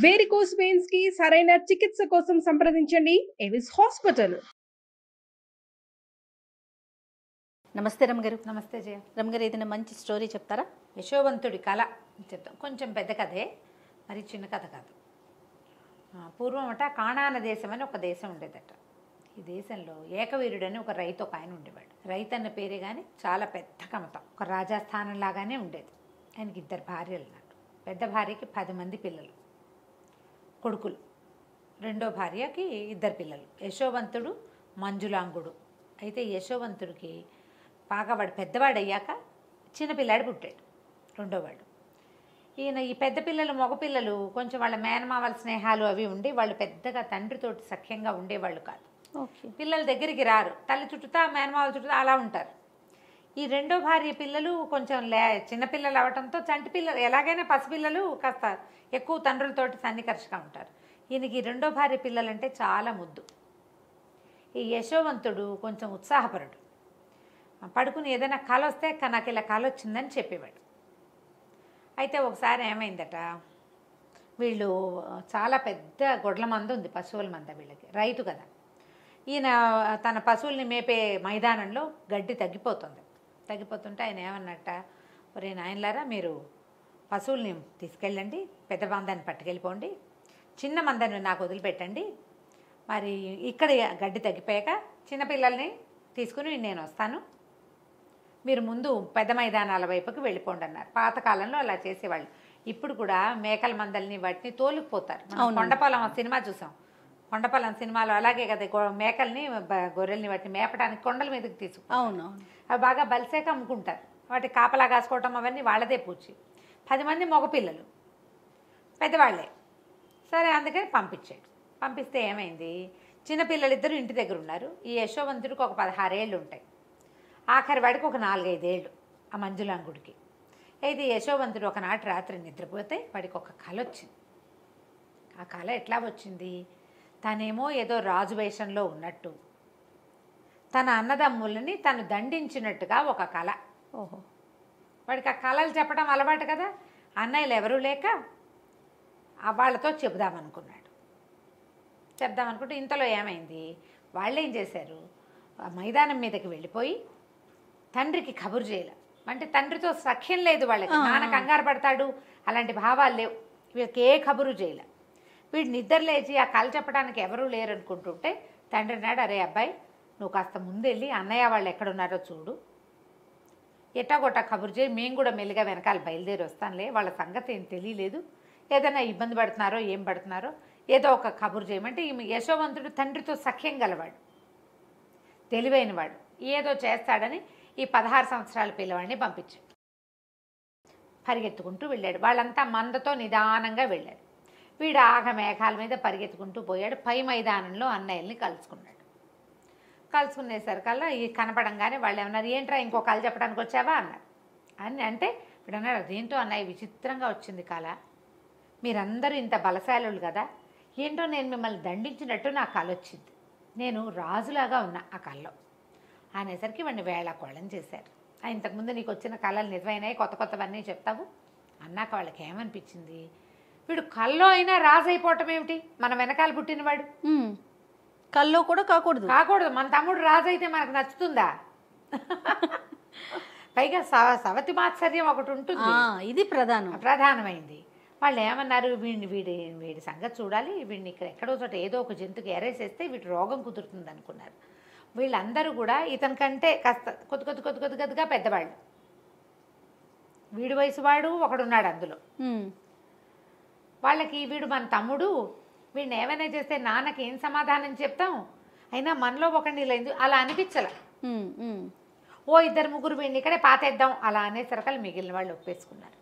Varicose veins కి సరైన చికిత్స కోసం సంప్రదించండి ఎవిస్ హాస్పిటల్. నమస్తే రమగారు. నమస్తే జయ. రమగారు, ఏదైనా మంచి స్టోరీ చెప్తారా? యశోవంతుడి కళ చెప్తాం. కొంచెం పెద్ద కథే, మరి చిన్న కథ కాదు. పూర్వం కాణాన దేశం అని ఒక దేశం ఉండేదట. ఈ దేశంలో ఏకవీరుడని ఒక రైతు ఒక ఆయన ఉండేవాడు. రైతు అన్న పేరే కానీ చాలా పెద్ద కమతం, ఒక రాజస్థానం లాగానే ఉండేది. ఆయనకి 2 భార్యలు అన్నట్టు. పెద్ద భార్యకి 10 మంది పిల్లలు, కొడుకులు. రెండో భార్యకి 2 పిల్లలు, యశోవంతుడు, మంజులాంగుడు. అయితే యశోవంతుడికి బాగా వాడు పెద్దవాడయ్యాక చిన్నపిల్లాడు పుట్టాడు, రెండోవాడు. ఈయన ఈ పెద్ద పిల్లలు మగపిల్లలు కొంచెం వాళ్ళ మేనమావల స్నేహాలు అవి ఉండి వాళ్ళు పెద్దగా తండ్రితోటి సఖ్యంగా ఉండేవాళ్ళు కాదు. ఓకే. పిల్లల దగ్గరికి రారు, తల్లి చుట్టూతా మేనమావల చుట్టూతా అలా ఉంటారు. ఈ రెండో భార్య పిల్లలు కొంచెం చిన్నపిల్లలు అవడంతో చంటి పిల్లలు ఎలాగైనా పసిపిల్లలు కాస్త ఎక్కువ తండ్రులతోటి సన్నికర్షగా ఉంటారు. ఈయనకి రెండో భార్య పిల్లలంటే చాలా ముద్దు. ఈ యశోవంతుడు కొంచెం ఉత్సాహపరుడు. పడుకుని ఏదైనా కల వస్తే నాకు ఇలా కల వచ్చిందని చెప్పేవాడు. అయితే ఒకసారి ఏమైందట, వీళ్ళు చాలా పెద్ద గొడ్ల మంద ఉంది, పశువుల మంద. వీళ్ళకి రైతు కదా. ఈయన తన పశువుల్ని మేపే మైదానంలో గడ్డి తగ్గిపోతుంటే ఆయన ఏమన్నట్ట, ఒరే నాయనలారా, మీరు పశువుల్ని తీసుకెళ్ళండి, పెద్ద మందాన్ని పట్టుకెళ్ళిపోండి, చిన్న మందాన్ని నాకు వదిలిపెట్టండి, మరి ఇక్కడ గడ్డి తగ్గిపోయాక చిన్నపిల్లల్ని తీసుకుని నేను వస్తాను, మీరు ముందు పెద్ద మైదానాల వైపుకి వెళ్ళిపోండి అన్నారు. పాతకాలంలో అలా చేసేవాళ్ళు. ఇప్పుడు కూడా మేకల మందల్ని వాటిని తోలుకుపోతారు. కొండపాలెం సినిమా చూసాం. కొండపాలెం సినిమాలో అలాగే కదా, మేకల్ని గొర్రెల్ని వాటిని మేపడానికి కొండల మీదకి తీసుకుంటారు. అవును. అవి బాగా బలిసేక అమ్ముకుంటారు. వాటి కాపలా కాసుకోవటం అవన్నీ వాళ్ళదే పూచి. 10 మంది మగపిల్లలు పెద్దవాళ్ళే. సరే, అందుకని పంపించాడు. పంపిస్తే ఏమైంది, చిన్నపిల్లలిద్దరూ ఇంటి దగ్గర ఉన్నారు. ఈ యశోవంతుడికి ఒక 16 ఏళ్ళు ఉంటాయి, ఆఖరి వాడికి ఒక 4-5 ఏళ్ళు, ఆ మంజులాంగుడికి. అయితే యశోవంతుడు ఒకనాటి రాత్రి నిద్రపోతే వాడికి ఒక కల వచ్చింది. ఆ కల ఎట్లా వచ్చింది, తనేమో ఏదో రాజు వేషంలో ఉన్నట్టు, తన అన్నదమ్ములని తను దండించినట్టుగా ఒక కల. ఓహో. వాడికి ఆ కళలు చెప్పడం అలవాటు కదా. అన్నయ్యలు ఎవరూ లేక వాళ్ళతో చెప్దామనుకుంటే ఇంతలో ఏమైంది, వాళ్ళు ఏం చేశారు, ఆ మైదానం మీదకి వెళ్ళిపోయి తండ్రికి కబురు చేయలే. అంటే తండ్రితో సఖ్యం లేదు వాళ్ళకి, నాన్న కంగారు పడతాడు, అలాంటి భావాలు లేవు. వీళ్ళకి ఏ కబురు చేయలే. వీడు నిద్ర లేచి ఆ కళ చెప్పడానికి ఎవరూ లేరు అనుకుంటుంటే తండ్రి అన్నాడు, అరే అబ్బాయి, నువ్వు కాస్త ముందెళ్ళి అన్నయ్య వాళ్ళు ఎక్కడున్నారో చూడు, ఎట్టాగొట్టా కబురు చేయి, మేము కూడా మెల్లిగా వెనకాల బయలుదేరి వస్తానులే, వాళ్ళ సంగతి ఏం తెలియలేదు, ఏదైనా ఇబ్బంది పడుతున్నారో ఏం పడుతున్నారో ఏదో ఒక కబురు చేయమంటే. ఈ యశోవంతుడు తండ్రితో సఖ్యం గలవాడు, తెలివైనవాడు, ఏదో చేస్తాడని ఈ 16 సంవత్సరాల పిల్లవాడిని పంపించాడు. పరిగెత్తుకుంటూ వెళ్ళాడు. వాళ్ళంతా మందతో నిదానంగా వెళ్ళారు. వీడు మేఘాల మీద పరిగెత్తుకుంటూ పోయాడు. పై మైదానంలో అన్నయ్యల్ని కలుసుకునేసరికల్లా ఈ కనపడంగానే వాళ్ళు ఏమన్నారు, ఏంట్రా ఇంకో కళ చెప్పడానికి వచ్చావా అన్నారు. అంటే ఇప్పుడు అన్నారు, అదేంటో అన్నయ్య విచిత్రంగా వచ్చింది కళ, మీరందరూ ఇంత బలశాలులు కదా, ఏంటో నేను మిమ్మల్ని దండించినట్టు నా కళ వచ్చింది, నేను రాజులాగా ఉన్నా ఆ కళలో అనేసరికి వాడిని వేళాకోళం చేశారు. ఇంతకుముందు నీకు వచ్చిన కళలు నిజమైనాయి, కొత్తవన్నీ చెప్తావు అన్నాక వాళ్ళకి ఏమనిపించింది, వీడు కల్లో అయినా రాజు అయిపోవటం ఏమిటి, మన వెనకాల పుట్టినవాడు, కల్లో కూడా కాకూడదు. మన తమ్ముడు రాజు అయితే మనకు నచ్చుతుందా? పైగా సవతి మాత్సర్యం ఒకటి ఉంటుంది, ఇది ప్రధానమైంది. వాళ్ళు ఏమన్నారు, వీడి సంగతి చూడాలి, వీడిని ఎక్కడో చోట ఏదో ఒక జంతువుకి ఎరేసేస్తే వీటి రోగం కుదురుతుంది అనుకున్నారు. వీళ్ళందరూ కూడా ఇతని కంటే కాస్త కొద్దిగా పెద్దవాళ్ళు. వీడి వయసు వాడు ఒకడున్నాడు అందులో. వాళ్ళకి వీడు మన తమ్ముడు, వీడిని ఏమైనా చేస్తే నాన్నకి ఏం సమాధానం చెప్తాం, అయినా మనలో ఒకడిని లేదు అలా అనిపించాల. 2-3 వీడిని ఇక్కడే పాతేద్దాం అలా అనేసరికలు మిగిలిన వాళ్ళు ఒప్పేసుకున్నారు.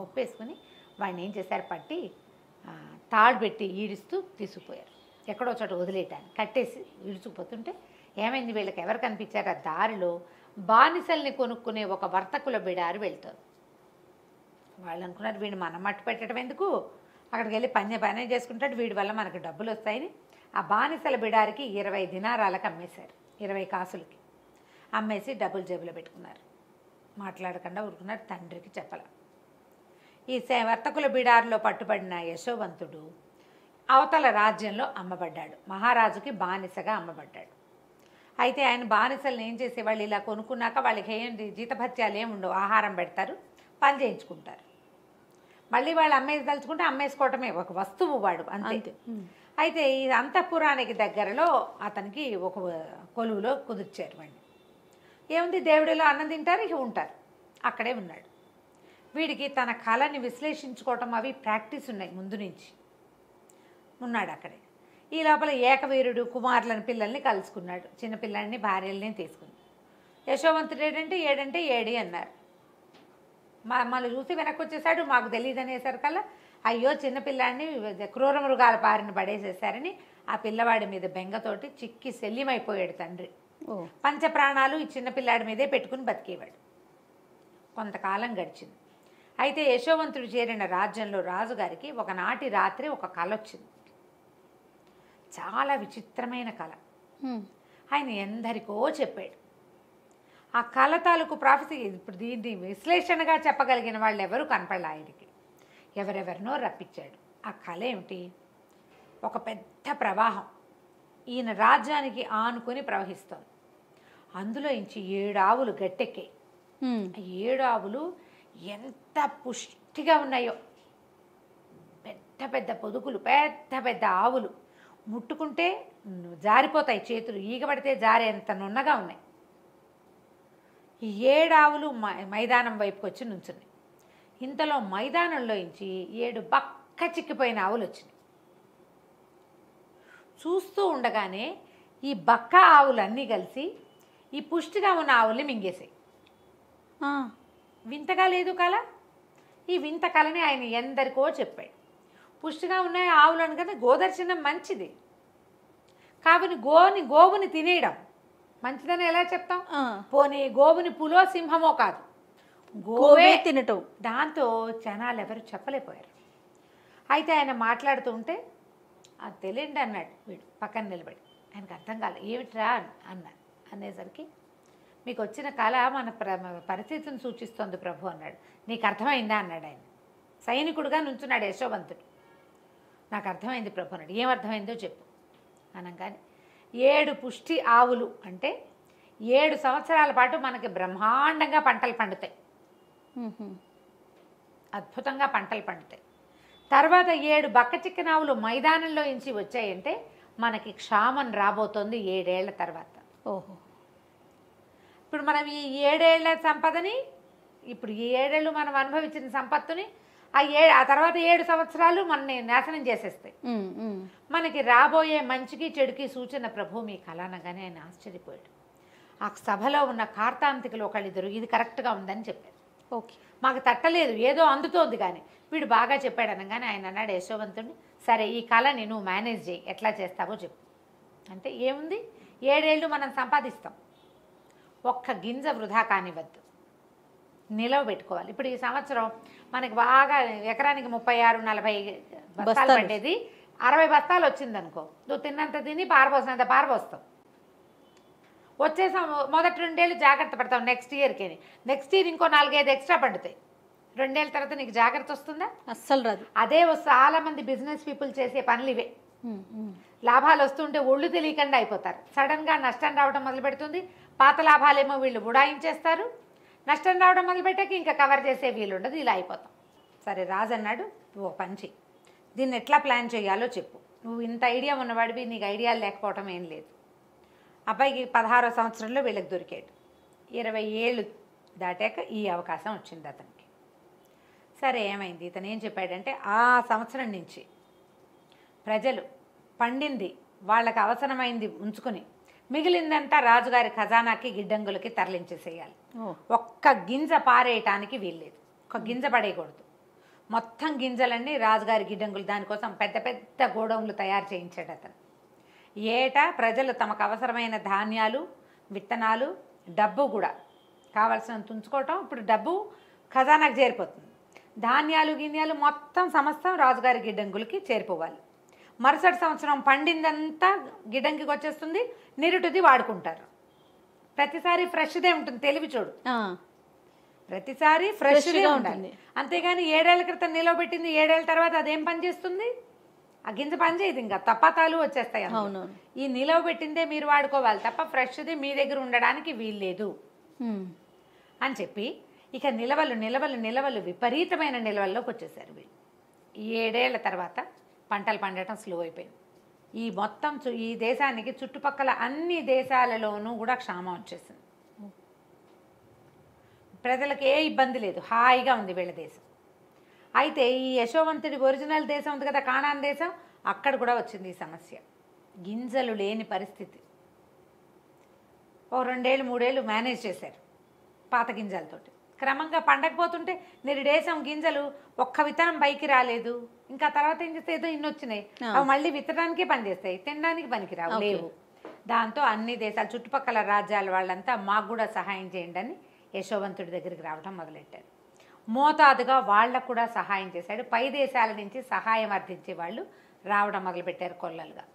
ఒప్పేసుకుని వాడిని ఏం చేశారు, పట్టి తాడు పెట్టి ఈడుస్తూ తీసుకుపోయారు. ఎక్కడో చోట వదిలేయటాన్ని కట్టేసి ఈడ్చుకుపోతుంటే ఏమైంది, వీళ్ళకి ఎవరు కనిపించారు, ఆ దారిలో బానిసల్ని కొనుక్కునే ఒక వర్తకుల బిడారు వెళ్తారు. వాళ్ళు అనుకున్నారు, వీడిని మనం మట్టు పెట్టడం ఎందుకు, అక్కడికి వెళ్ళి పని చేసుకుంటాడు, వీడి వల్ల మనకు డబ్బులు వస్తాయని ఆ బానిసల బిడారికి 20 దినారాలకు అమ్మేశారు, 20 కాసులకి అమ్మేసి డబ్బులు జేబులో పెట్టుకున్నారు. మాట్లాడకుండా ఊరుకున్నారు. తండ్రికి చెప్పాల. ఈ వర్తకుల బిడారులో పట్టుబడిన యశోవంతుడు అవతల రాజ్యంలో అమ్మబడ్డాడు. మహారాజుకి బానిసగా అమ్మబడ్డాడు. అయితే ఆయన బానిసలను ఏం చేసేవాళ్ళు, ఇలా కొనుక్కున్నాక వాళ్ళకి ఏంటి జీతభత్యాలు ఏమి ఉండవు, ఆహారం పెడతారు, పని చేయించుకుంటారు. మళ్ళీ వాళ్ళు అమ్మేసి తలుచుకుంటే అమ్మేసుకోవటమే, ఒక వస్తువు వాడు అంతే. అయితే ఈ అంతఃపురానికి దగ్గరలో అతనికి ఒక కొలువులో కుదిర్చారు వాడిని. ఏముంది, దేవుడిలో అన్నం తింటారు, ఇక ఉంటారు, అక్కడే ఉన్నాడు. వీడికి తన కళని విశ్లేషించుకోవటం అవి ప్రాక్టీస్ ఉన్నాయి, ముందు నుంచి ఉన్నాడు అక్కడే. ఈ లోపల ఏకవీరుడు కుమారులను పిల్లల్ని కలుసుకున్నాడు, చిన్నపిల్లల్ని భార్యల్ని తీసుకుని. యశోవంతుడు ఏడంటే ఏడి అన్నారు. మమ్మల్ని చూసి వెనక్కి వచ్చేసాడు, మాకు తెలియదు అనేసరికల్లా అయ్యో చిన్నపిల్లాడిని క్రూర మృగాల బారిన పడేసేసారని ఆ పిల్లవాడి మీద బెంగతోటి చిక్కి శల్యమైపోయాడు తండ్రి. పంచప్రాణాలు ఈ చిన్నపిల్లాడి మీదే పెట్టుకుని బతికేవాడు. కొంతకాలం గడిచింది. అయితే యశోవంతుడు చేరిన రాజ్యంలో రాజుగారికి ఒకనాటి రాత్రి ఒక కల వచ్చింది. చాలా విచిత్రమైన కళ. ఆయన ఎందరికో చెప్పాడు. ఆ కళ తాలూకు ప్రాఫెసీ ఇప్పుడు దీన్ని విశ్లేషణగా చెప్పగలిగిన వాళ్ళు ఎవరు కనపడలే ఆయనకి. ఎవరెవరినో రప్పించాడు. ఆ కళ ఏమిటి, ఒక పెద్ద ప్రవాహం ఈయన రాజ్యానికి ఆనుకొని ప్రవహిస్తోంది. అందులో ఇంచి 7 ఆవులు గట్టెక్కాయి. 7 ఆవులు ఎంత పుష్టిగా ఉన్నాయో, పెద్ద పెద్ద పొదుగులు, పెద్ద పెద్ద ఆవులు, ముట్టుకుంటే జారిపోతాయి చేతులు, ఈగబడితే జారేంత నున్నగా ఉన్నాయి. ఈ 7 ఆవులు మైదానం వైపుకి వచ్చి నుంచున్నాయి. ఇంతలో మైదానంలో ఇంచి 7 బక్క చిక్కిపోయిన ఆవులు వచ్చినాయి. చూస్తూ ఉండగానే ఈ బక్క ఆవులన్నీ కలిసి ఈ పుష్టిగా ఉన్న ఆవుల్ని మింగేసాయి. వింతగా లేదు కళ. ఈ వింత కళని ఆయన ఎందరికో చెప్పాడు. పుష్టిగా ఉన్నాయి ఆవులను కదా, గోదర్శనం మంచిది, కావుని గోవుని తినేయడం మంచిదని ఎలా చెప్తాం? పోనీ గోవుని పులో సింహమో కాదు, గోవే తినటం. దాంతో జనాలు ఎవరు చెప్పలేకపోయారు. అయితే ఆయన మాట్లాడుతూ ఉంటే అది తెలియండి అన్నాడు వీడు పక్కన నిలబడి. ఆయనకు అర్థం కాలే, ఏమిట్రా అన్నాడు. అనేసరికి మీకు వచ్చిన కళ మన పరిస్థితిని సూచిస్తోంది ప్రభు అన్నాడు. నీకు అర్థమైందా అన్నాడు ఆయన. సైనికుడుగా నుంచున్నాడు యశోవంతుడు. నాకు అర్థమైంది ప్రభు అన్నాడు. ఏం అర్థమైందో చెప్పు అనగానే 7 పుష్టి ఆవులు అంటే 7 సంవత్సరాల పాటు మనకి బ్రహ్మాండంగా పంటలు పండుతాయి, అద్భుతంగా పంటలు పండుతాయి. తర్వాత 7 బక్క చిక్కిన ఆవులు మైదానంలో ఇంచి వచ్చాయంటే మనకి క్షామం రాబోతోంది 7 ఏళ్ల తర్వాత. ఓహో, ఇప్పుడు మనం ఈ 7 ఏళ్ల సంపదని, ఇప్పుడు ఈ 7 ఏళ్ళు మనం అనుభవించిన సంపత్తుని ఆ తర్వాత 7 సంవత్సరాలు మనని నాశనం చేసేస్తాయి. మనకి రాబోయే మంచికి చెడుకి సూచన ప్రభు మీ కళ అనగానే ఆయన ఆశ్చర్యపోయాడు. ఆ సభలో ఉన్న కార్తాంతికులు ఒకళ్ళిద్దరు ఇది కరెక్ట్గా ఉందని చెప్పారు. ఓకే, మాకు తట్టలేదు, ఏదో అందుతోంది కానీ వీడు బాగా చెప్పాడు అనగానే ఆయన అన్నాడు యశోవంతుడిని, సరే ఈ కళని నువ్వు మేనేజ్ చేయి, ఎట్లా చేస్తావో చెప్పు. అంటే ఏముంది, 7 ఏళ్ళు మనం సంపాదిస్తాం, ఒక్క గింజ వృధా కానివ్వద్దు, నిలవ పెట్టుకోవాలి. ఇప్పుడు ఈ సంవత్సరం మనకి బాగా ఎకరానికి 36-40 బస్తాలు పడ్డేది, 60 బస్తాలు వచ్చిందనుకో, నువ్వు తిన్నంత తిని పారపోసినంత పారపోస్తావు. వచ్చే మొదటి 2 ఏళ్ళు జాగ్రత్త పడతావు, నెక్స్ట్ నెక్స్ట్ ఇయర్ ఇంకో 4-5 ఎక్స్ట్రా పండుతాయి. 2 ఏళ్ళ తర్వాత నీకు జాగ్రత్త వస్తుందా? అస్సలు రాదు. అదే చాలా మంది బిజినెస్ పీపుల్ చేసే పనులు ఇవే. లాభాలు వస్తుంటే ఒళ్ళు తెలియకుండా అయిపోతారు, సడన్గా నష్టం రావడం మొదలు పెడుతుంది. పాత లాభాలేమో వీళ్ళు ఉడాయించేస్తారు, నష్టం రావడం మొదలుపెట్టాక ఇంకా కవర్ చేసే వీలు ఉండదు, ఇలా అయిపోతాం. సరే రాజు అన్నాడు, ఓ పని చెయ్యి, దీన్ని ఎట్లా ప్లాన్ చేయాలో చెప్పు. నువ్వు ఇంత ఐడియా ఉన్నవాడివి, నీకు ఐడియాలు లేకపోవటం ఏం లేదు. అబ్బాయికి 16వ సంవత్సరంలో వీళ్ళకి దొరికాడు. 20 ఏళ్ళు దాటాక ఈ అవకాశం వచ్చింది అతనికి. సరే ఏమైంది, ఇతను ఏం చెప్పాడంటే ఆ సంవత్సరం నుంచి ప్రజలు పండింది వాళ్ళకి అవసరమైంది ఉంచుకుని మిగిలిందంతా రాజుగారి ఖజానాకి గిడ్డంగులకి తరలించేసేయాలి. ఒక్క గింజ పారేయటానికి వీల్లేదు, ఒక గింజ పడేయకూడదు. మొత్తం గింజలన్నీ రాజుగారి గిడ్డంగులు, దానికోసం పెద్ద పెద్ద గోడౌన్లు తయారు చేయించాడు అతను. ఏటా ప్రజలు తమకు అవసరమైన ధాన్యాలు, విత్తనాలు, డబ్బు కూడా కావాల్సినంత ఉంచుకోవటం. ఇప్పుడు డబ్బు ఖజానాకు చేరిపోతుంది, ధాన్యాలు గిన్యాలు మొత్తం సమస్తం రాజుగారి గిడ్డంగులకి చేరిపోవాలి. మరుసటి సంవత్సరం పండిందంతా గిడ్డంగికి వచ్చేస్తుంది, నిరుటిది వాడుకుంటారు. ప్రతిసారి ఫ్రెష్దే ఉంటుంది, తెలివి చూడు. ప్రతిసారి ఫ్రెష్గా ఫ్రెష్గా ఉండాలి. ఉంటుంది. అంతేగాని 7 ఏళ్ల క్రితం నిలవబెట్టింది 7 ఏళ్ల తర్వాత అదేం పని చేస్తుంది? ఆ గింజ పని చేయదు, ఇంకా తప్పతాలు వచ్చేస్తాయి అందులో. అవునవును. ఈ నిలవబెట్టిందే మీరు వాడుకోవాలి తప్ప ఫ్రెష్ది మీ దగ్గర ఉండడానికి వీల్లేదు అని చెప్పి ఇక నిలవలు విపరీతమైన నిలవల్లోకి వచ్చేసారు వీళ్ళు. ఈ 7 ఏళ్ల తర్వాత పంటలు పండటం స్లో అయిపోయింది. ఈ మొత్తం ఈ దేశానికి చుట్టుపక్కల అన్ని దేశాలలోనూ కూడా క్షామం వచ్చేసింది. ప్రజలకు ఏ ఇబ్బంది లేదు, హాయిగా ఉంది వీళ్ళ దేశం. అయితే ఈ యశోవంతుడి ఒరిజినల్ దేశం ఉంది కదా, కానాన్ దేశం, అక్కడ కూడా వచ్చింది ఈ సమస్య. గింజలు లేని పరిస్థితి. ఓ 2 ఏళ్ళు 3 ఏళ్ళు మేనేజ్ చేశారు పాత గింజలతోటి. క్రమంగా పండకపోతుంటే నిరుడేశం గింజలు ఒక్క విత్తనం పైకి రాలేదు. ఇంకా తర్వాత ఏం చేస్తే ఏదో ఇన్ని వచ్చినాయి, అవి మళ్ళీ విత్తడానికే పనిచేస్తాయి, తినడానికి పనికిరావు, లేవు. దాంతో అన్ని దేశాలు చుట్టుపక్కల రాజ్యాల వాళ్ళంతా మాకు కూడా సహాయం చేయండి అని యశోవంతుడి దగ్గరికి రావడం మొదలెట్టారు. మోతాదుగా వాళ్ళకు కూడా సహాయం చేశాడు. పై దేశాల నుంచి సహాయం అర్థించే వాళ్ళు రావడం మొదలుపెట్టారు కొల్లలుగా.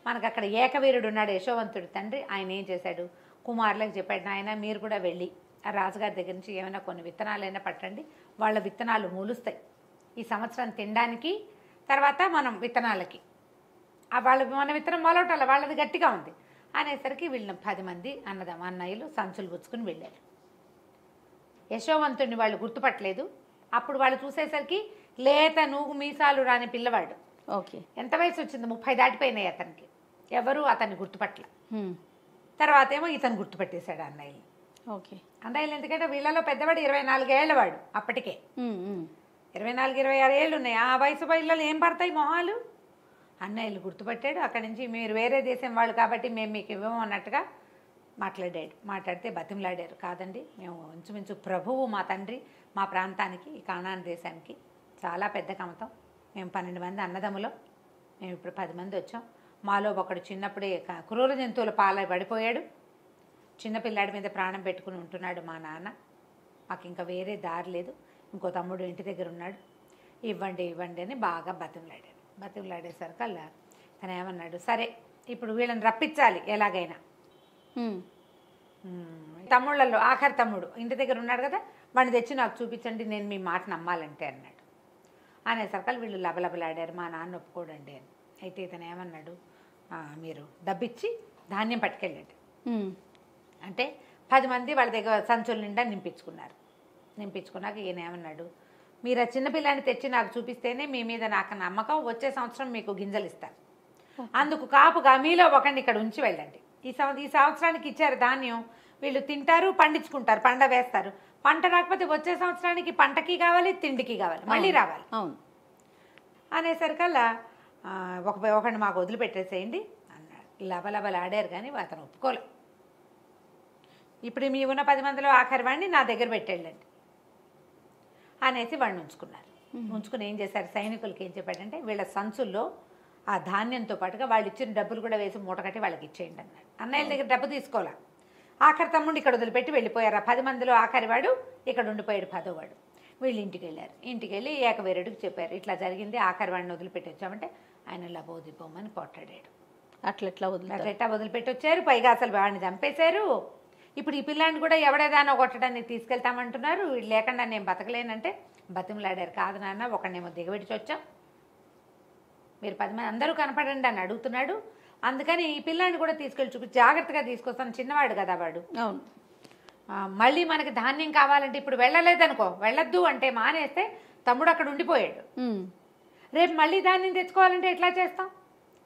మనకు అక్కడ ఏకవీరుడు ఉన్నాడు, యశోవంతుడి తండ్రి. ఆయన ఏం చేశాడు, కుమారులకు చెప్పాడు, నాయన మీరు కూడా వెళ్ళి ఆ రాజుగారి దగ్గర నుంచి ఏమైనా కొన్ని విత్తనాలైనా పట్టండి, వాళ్ళ విత్తనాలు మూలుస్తాయి ఈ సంవత్సరం తినడానికి, తర్వాత మనం విత్తనాలకి మన విత్తనం మొలవటాల వాళ్ళది గట్టిగా ఉంది అనేసరికి వీళ్ళని 10 మంది అన్నయ్యలు సంచులు గుచ్చుకుని వెళ్ళారు. యశోవంతుడిని వాళ్ళు గుర్తుపట్టలేదు. అప్పుడు వాళ్ళు చూసేసరికి లేత నూగు మీసాలు రాని పిల్లవాడు. ఓకే. ఎంత వయసు వచ్చింది? 30 దాటిపోయినాయి అతనికి. ఎవరు అతన్ని గుర్తుపట్టల. తర్వాత ఏమో ఇతను గుర్తుపట్టేశాడు అన్నయ్యలు. ఓకే. అన్నయ్యలు ఎందుకంటే వీళ్ళలో పెద్దవాడు 24 ఏళ్ళ వాడు అప్పటికే. 24-26 ఏళ్ళు ఉన్నాయి. ఆ వయసు పిల్లలు ఏం పడతాయి మొహాలు. అన్నయ్యలు గుర్తుపట్టాడు. అక్కడి నుంచి మీరు వేరే దేశం వాళ్ళు కాబట్టి మేము మీకు ఇవ్వము అన్నట్టుగా మాట్లాడితే బతిమలాడారు. కాదండి, మేము ఇంచుమించు ప్రభువు మా తండ్రి మా ప్రాంతానికి, ఈ కానాన్ దేశానికి చాలా పెద్ద కమతం. మేము 12 మంది అన్నదమ్ములం, మేము ఇప్పుడు 10 మంది వచ్చాం. మాలో ఒకడు చిన్నప్పుడే క్రూర జంతువుల పాలై పడిపోయాడు. చిన్నపిల్లాడి మీద ప్రాణం పెట్టుకుని ఉంటున్నాడు మా నాన్న. మాకు ఇంకా వేరే దారి లేదు. ఇంకో తమ్ముడు ఇంటి దగ్గర ఉన్నాడు, ఇవ్వండి అని బాగా బతిమలాడేసరికల్లా తను ఏమన్నాడు, సరే ఇప్పుడు వీళ్ళని రప్పించాలి ఎలాగైనా. తమ్ముళ్ళల్లో ఆఖరి తమ్ముడు ఇంటి దగ్గర ఉన్నాడు కదా, వాడిని తెచ్చి నాకు చూపించండి, నేను మీ మాట నమ్మాలంటే అన్నాడు. అనేసరికల్ వీళ్ళు లబలబలాడారు, మా నాన్న ఒప్పుకోడండి అని. అయితే ఇతను ఏమన్నాడు, మీరు డబ్బిచ్చి ధాన్యం పట్టుకెళ్ళండి అంటే 10 మంది వాళ్ళ దగ్గర సంచుల నిండా నింపించుకున్నాక ఈయన ఏమన్నాడు, మీరు ఆ చిన్నపిల్లాన్ని తెచ్చి నాకు చూపిస్తేనే మీ మీద నాకు నమ్మకం, వచ్చే సంవత్సరం మీకు గింజలు ఇస్తాను, అందుకు కాపుగా మీలో ఒకరిని ఇక్కడ ఉంచి వెళ్ళండి. ఈ సంవత్సరానికి ఇచ్చారు ధాన్యం, వీళ్ళు తింటారు, పండించుకుంటారు, పంట వేస్తారు. పంట రాకపోతే వచ్చే సంవత్సరానికి పంటకి కావాలి, తిండికి కావాలి, మళ్ళీ రావాలి. అవును అనేసరికల్లా ఒకరిని మాకు వదిలిపెట్టేసేయండి అన్నాడు. లబలబలాడారు కానీ అతను ఒప్పుకోలే. ఇప్పుడు మీ ఉన్న 10 మందిలో ఆఖరి వాడిని నా దగ్గర పెట్టేళ్ళండి అనేసి వాడిని ఉంచుకుని ఏం చేశారు, సైనికులకి ఏం చెప్పాడంటే వీళ్ళ సంచుల్లో ఆ ధాన్యంతో పాటుగా వాళ్ళు ఇచ్చిన డబ్బులు కూడా వేసి మూట కట్టి వాళ్ళకి ఇచ్చేయండి అన్నాడు. అన్నయ్యల దగ్గర డబ్బు తీసుకోవాలా. ఆఖరి తమ్ముడు ఇక్కడ వదిలిపెట్టి వెళ్ళిపోయారు. ఆ 10 మందిలో ఆఖరి వాడు ఇక్కడ ఉండిపోయాడు, 10వ వాడు. వీళ్ళు ఇంటికి వెళ్ళారు. ఇంటికి వెళ్ళి ఏకవీరుడికి చెప్పారు, ఇట్లా జరిగింది, ఆఖరి వాడిని వదిలిపెట్టి వచ్చామంటే ఆయన లబోదిపోమని పొట్టాడాడు. అట్లా వదిలిపెట్టి వచ్చారు, పైగా అసలు వాడిని చంపేశారు. ఇప్పుడు ఈ పిల్లాన్ని కూడా ఎవడేదానో కొట్టడానికి తీసుకెళ్తామంటున్నారు. వీళ్ళు లేకుండా నేను బతకలేనంటే బతిమలాడారు. కాదు నాన్న, ఒకడినేమో దిగబెట్టి వచ్చాం, మీరు 10 మంది అందరూ కనపడండి అని అడుగుతున్నాడు. అందుకని ఈ పిల్లాన్ని కూడా తీసుకెళ్ళి చూపి జాగ్రత్తగా తీసుకొస్తాను, చిన్నవాడు కదా వాడు. అవును. మళ్ళీ మనకి ధాన్యం కావాలంటే ఇప్పుడు వెళ్ళలేదనుకో, వెళ్ళొద్దు అంటే మానేస్తే తమ్ముడు అక్కడ ఉండిపోయాడు, రేపు మళ్ళీ ధాన్యం తెచ్చుకోవాలంటే ఎట్లా చేస్తాం.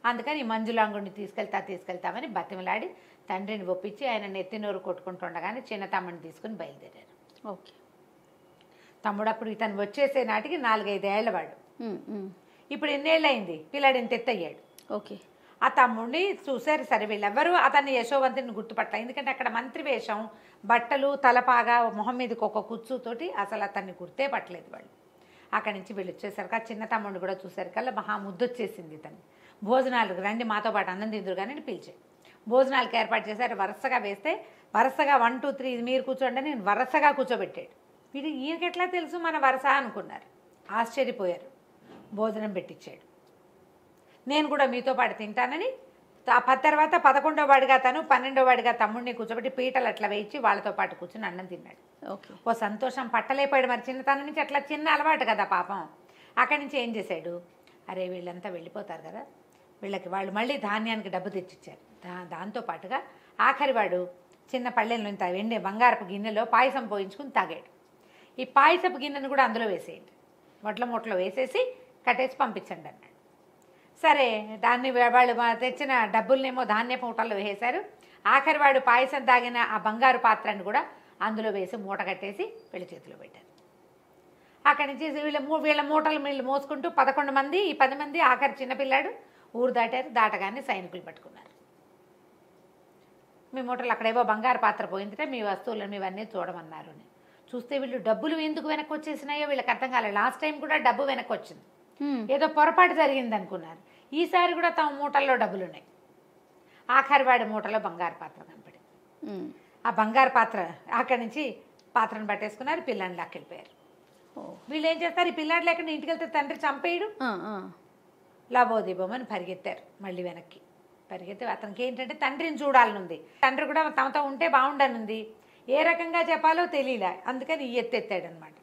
అందుకని మంజులాంగుడిని తీసుకెళ్తామని బతిమలాడి తండ్రిని ఒప్పించి ఆయన నెత్తినోరు కొట్టుకుంటుండగానే చిన్న తమ్ముడిని తీసుకుని బయలుదేరారు. ఓకే. తమ్ముడు అప్పుడు ఇతను వచ్చేసే నాటికి 4-5 ఏళ్లవాడు. ఇప్పుడు ఎన్నేళ్ళు అయింది, పిల్లాడు ఇంత ఎత్తయ్యాడు. ఓకే. ఆ తమ్ముడిని చూశారు. సరే వీళ్ళెవ్వరూ అతన్ని యశోవంతుని గుర్తుపట్టాలి, ఎందుకంటే అక్కడ మంత్రి వేషం, బట్టలు, తలపాగా, మొహం మీదకి ఒక కుచ్చుతోటి అసలు అతన్ని గుర్తే పట్టలేదు వాళ్ళు. అక్కడి నుంచి వీళ్ళు వచ్చేసరికి ఆ చిన్న తమ్ముడిని కూడా చూశారు కల్లా మహా ముద్దొచ్చేసింది ఇతన్ని. భోజనాలకు రండి, మాతో పాటు అన్నం తిందురు కానీ పిలిచాడు. భోజనాలకు ఏర్పాటు చేశారు. వరుసగా వేస్తే వరుసగా 1, 2, 3 మీరు కూర్చోండి నేను వరుసగా కూర్చోబెట్టాడు. వీడు ఈయనకి ఎట్లా తెలుసు మన వరుస అనుకున్నారు, ఆశ్చర్యపోయారు. భోజనం పెట్టించాడు. నేను కూడా మీతో పాటు తింటానని తర్వాత 11వ వాడిగా తను 12వ వాడిగా తమ్ముడిని కూర్చోబెట్టి పీటలు అట్లా వేయించి వాళ్ళతో పాటు కూర్చుని అన్నం తిన్నాడు. ఓకే. ఓ సంతోషం పట్టలేపాడు. మరి చిన్నతనం నుంచి అట్లా చిన్న అలవాటు కదా పాపం. అక్కడి నుంచి ఏం చేశాడు, అరే వీళ్ళంతా వెళ్ళిపోతారు కదా, వీళ్ళకి వాళ్ళు మళ్ళీ ధాన్యానికి డబ్బు తెచ్చిచ్చారు. దాంతోపాటుగా ఆఖరివాడు చిన్న పళ్ళెంలో ఇంత వెండి బంగారపు గిన్నెలో పాయసం పోయించుకుని తాగాడు. ఈ పాయసపు గిన్నెను కూడా అందులో వేసేయండి, వడ్ల మూటలో వేసేసి కట్టేసి పంపించండి అన్నాడు. సరే దాన్ని వాళ్ళు తెచ్చిన డబ్బులనేమో ధాన్య మూటల్లో వేసేశారు. ఆఖరి వాడు పాయసం తాగిన ఆ బంగారు పాత్రను కూడా అందులో వేసి మూట కట్టేసి వీళ్ళ చేతిలో పెట్టారు. అక్కడి నుంచి వీళ్ళ మూటలు వీళ్ళు మోసుకుంటూ 11 మంది, ఈ 10 మంది ఆఖరి చిన్నపిల్లాడు ఊరు దాటారు. దాటగానే సైనికులు పట్టుకున్నారు. మీ మూటలు అక్కడేవో బంగారు పాత్ర పోయిందంటే మీ వస్తువులను ఇవన్నీ చూడమన్నారు అని చూస్తే వీళ్ళు డబ్బులు ఎందుకు వెనక్కి వచ్చేసినాయో వీళ్ళకి అర్థం కాలేదు. లాస్ట్ టైం కూడా డబ్బు వెనక్కి వచ్చింది, ఏదో పొరపాటు జరిగింది అనుకున్నారు. ఈసారి కూడా తమ మూటల్లో డబ్బులు ఉన్నాయి. ఆఖరి వాడి మూటలో బంగారు పాత్ర కనపడింది. ఆ బంగారు పాత్ర అక్కడి నుంచి పాత్రను పట్టేసుకున్నారు, పిల్లాడిని లాక్కెళ్ళిపోయారు. వీళ్ళు ఏం చేస్తారు, ఈ పిల్లాడి లేకుండా ఇంటికి వెళ్తే తండ్రి చంపేయడు. లాభోదీపమని పరిగెత్తారు మళ్ళీ వెనక్కి. పరిగెత్తి అతనికి ఏంటంటే తండ్రిని చూడాలనుంది, తండ్రి కూడా తమతో ఉంటే బాగుండనుంది, ఏ రకంగా చెప్పాలో తెలియలే, అందుకని ఎత్తెత్తాడనమాట.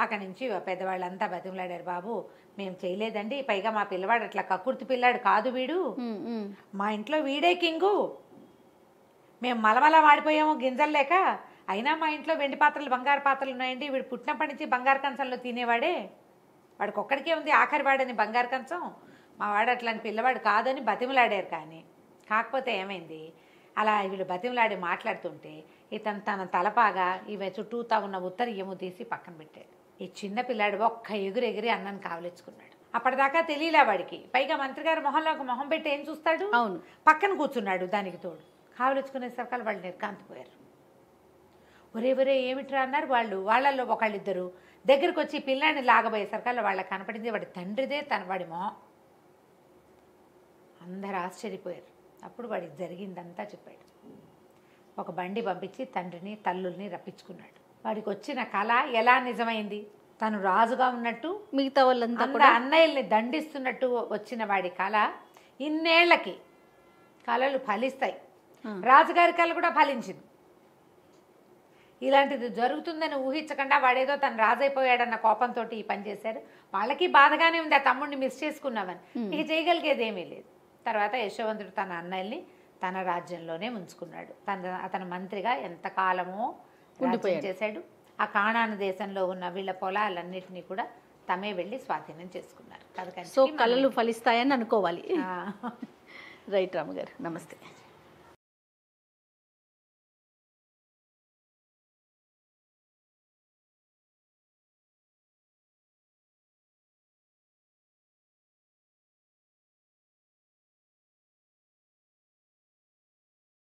అక్కడి నుంచి పెద్దవాళ్ళంతా బతిమలాడారు, బాబు మేము చేయలేదండి, పైగా మా పిల్లవాడు అట్లా కక్కుర్తి పిల్లాడు కాదు, వీడు మా ఇంట్లో వీడే కింగు, మేము మలమల వాడిపోయాము గింజలు లేక, అయినా మా ఇంట్లో వెండి పాత్రలు బంగారు పాత్రలు ఉన్నాయండి, వీడు పుట్టినప్పటి నుంచి బంగారు కంచంలో తినేవాడే, వాడికి ఒక్కడికే ఉంది ఆఖరి వాడని బంగారు కంచం, మా వాడు అట్లాంటి పిల్లవాడు కాదని బతిమలాడారు. కానీ కాకపోతే ఏమైంది, అలా వీళ్ళు బతిమలాడి మాట్లాడుతుంటే ఇతను తన తలపాగా ఇవి చుట్టూతా ఉన్న ఉత్తరీయము తీసి పక్కన పెట్టాడు. ఈ చిన్న పిల్లాడు ఒక్క ఎగిరి అన్నాన్ని కావలించుకున్నాడు. అప్పటిదాకా తెలియలే వాడికి. పైగా మంత్రి గారు మొహంలో ఒక మొహం పెట్టి ఏం చూస్తాడు, అవును పక్కన కూర్చున్నాడు. దానికి తోడు కావలించుకునేసరికి వాళ్ళు నిర్కాంతిపోయారు. ఒరే ఏమిట్రా అన్నారు వాళ్ళు. వాళ్ళల్లో ఒకళ్ళిద్దరు దగ్గరికి వచ్చి పిల్లాడిని లాగబోయేసరికల్లా వాళ్ళకి కనపడింది వాడి తండ్రిదే, వాడి మొహం. అందరు ఆశ్చర్యపోయారు. అప్పుడు వాడికి జరిగిందంతా చెప్పాడు. ఒక బండి పంపించి తండ్రిని తల్లుల్ని రప్పించుకున్నాడు. వాడికి వచ్చిన కళ ఎలా నిజమైంది, తను రాజుగా ఉన్నట్టు మిగతా వాళ్ళంతా కూడా అన్నయ్యల్ని దండిస్తున్నట్టు వచ్చిన వాడి కళ ఇన్నేళ్లకి కళలు ఫలిస్తాయి. రాజుగారి కళ కూడా ఫలించింది. ఇలాంటిది జరుగుతుందని ఊహించకుండా వాడేదో తను రాజైపోయాడన్న కోపంతో ఈ పని చేశారు. వాళ్ళకి బాధగానే ఉంది, ఆ తమ్ముడిని మిస్ చేసుకున్నామని. ఇక చేయగలిగేది ఏమీ లేదు. తర్వాత యశోవంతుడు తన అన్నయ్యల్ని తన రాజ్యంలోనే ఉంచుకున్నాడు. అతను మంత్రిగా ఎంతకాలమో చేశాడు. ఆ కానాను దేశంలో ఉన్న వీళ్ళ పొలాలన్నిటినీ కూడా తమే వెళ్ళి స్వాధీనం చేసుకున్నారు. సో కళలు ఫలిస్తాయని అనుకోవాలి. రైట్ రామగారు, నమస్తే.